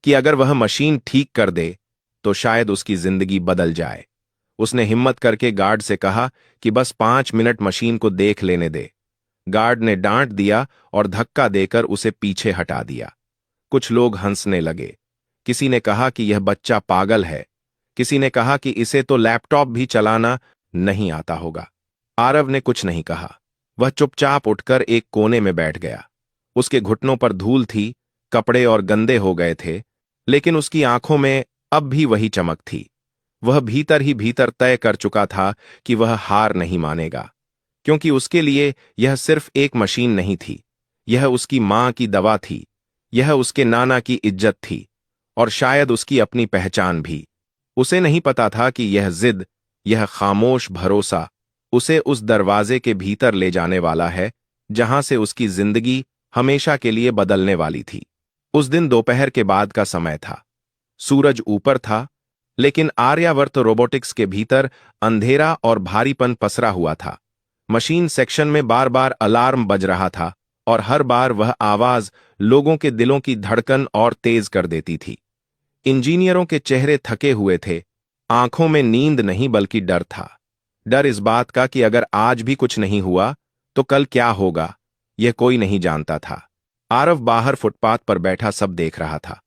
कि अगर वह मशीन ठीक कर दे तो शायद उसकी जिंदगी बदल जाए। उसने हिम्मत करके गार्ड से कहा कि बस 5 मिनट मशीन को देख लेने दे। गार्ड ने डांट दिया और धक्का देकर उसे पीछे हटा दिया। कुछ लोग हंसने लगे। किसी ने कहा कि यह बच्चा पागल है। किसी ने कहा कि इसे तो लैपटॉप भी चलाना नहीं आता होगा। आरव ने कुछ नहीं कहा। वह चुपचाप उठकर एक कोने में बैठ गया। उसके घुटनों पर धूल थी, कपड़े और गंदे हो गए थे, लेकिन उसकी आंखों में अब भी वही चमक थी। वह भीतर ही भीतर तय कर चुका था कि वह हार नहीं मानेगा, क्योंकि उसके लिए यह सिर्फ एक मशीन नहीं थी। यह उसकी मां की दवा थी, यह उसके नाना की इज्जत थी, और शायद उसकी अपनी पहचान भी। उसे नहीं पता था कि यह जिद, यह खामोश भरोसा उसे उस दरवाजे के भीतर ले जाने वाला है जहां से उसकी जिंदगी हमेशा के लिए बदलने वाली थी। उस दिन दोपहर के बाद का समय था। सूरज ऊपर था, लेकिन आर्यावर्त रोबोटिक्स के भीतर अंधेरा और भारीपन पसरा हुआ था। मशीन सेक्शन में बार बार अलार्म बज रहा था, और हर बार वह आवाज लोगों के दिलों की धड़कन और तेज कर देती थी। इंजीनियरों के चेहरे थके हुए थे, आंखों में नींद नहीं बल्कि डर था। डर इस बात का कि अगर आज भी कुछ नहीं हुआ तो कल क्या होगा, यह कोई नहीं जानता था। आरव बाहर फुटपाथ पर बैठा सब देख रहा था।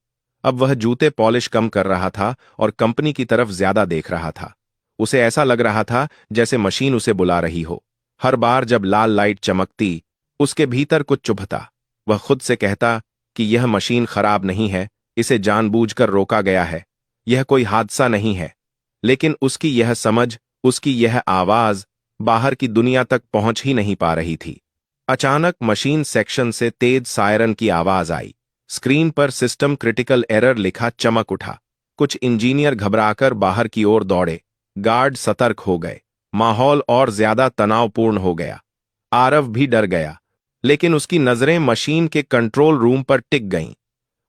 अब वह जूते पॉलिश कम कर रहा था और कंपनी की तरफ ज्यादा देख रहा था। उसे ऐसा लग रहा था जैसे मशीन उसे बुला रही हो। हर बार जब लाल लाइट चमकती, उसके भीतर कुछ चुभता। वह खुद से कहता कि यह मशीन खराब नहीं है, इसे जानबूझकर रोका गया है, यह कोई हादसा नहीं है। लेकिन उसकी यह समझ, उसकी यह आवाज बाहर की दुनिया तक पहुंच ही नहीं पा रही थी। अचानक मशीन सेक्शन से तेज सायरन की आवाज आई। स्क्रीन पर सिस्टम क्रिटिकल एरर लिखा चमक उठा। कुछ इंजीनियर घबराकर बाहर की ओर दौड़े। गार्ड सतर्क हो गए। माहौल और ज्यादा तनावपूर्ण हो गया। आरव भी डर गया, लेकिन उसकी नजरें मशीन के कंट्रोल रूम पर टिक गईं।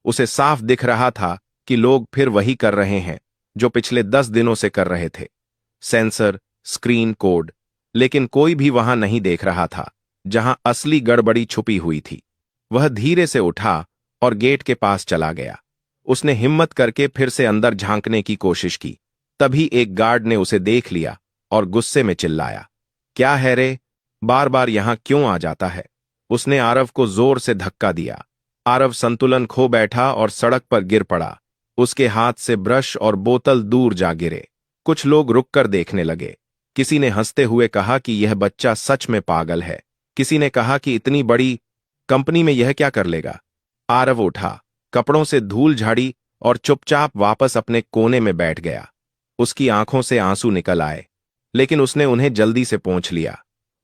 उसे साफ दिख रहा था कि लोग फिर वही कर रहे हैं जो पिछले 10 दिनों से कर रहे थे। सेंसर, स्क्रीन, कोड, लेकिन कोई भी वहां नहीं देख रहा था जहां असली गड़बड़ी छुपी हुई थी। वह धीरे से उठा और गेट के पास चला गया। उसने हिम्मत करके फिर से अंदर झांकने की कोशिश की। तभी एक गार्ड ने उसे देख लिया और गुस्से में चिल्लाया, क्या है रे, बार बार यहां क्यों आ जाता है? उसने आरव को जोर से धक्का दिया। आरव संतुलन खो बैठा और सड़क पर गिर पड़ा। उसके हाथ से ब्रश और बोतल दूर जा गिरे। कुछ लोग रुककर देखने लगे। किसी ने हंसते हुए कहा कि यह बच्चा सच में पागल है। किसी ने कहा कि इतनी बड़ी कंपनी में यह क्या कर लेगा। आरव उठा, कपड़ों से धूल झाड़ी और चुपचाप वापस अपने कोने में बैठ गया। उसकी आंखों से आंसू निकल आए, लेकिन उसने उन्हें जल्दी से पोंछ लिया।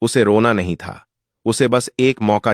उसे रोना नहीं था, उसे बस एक मौका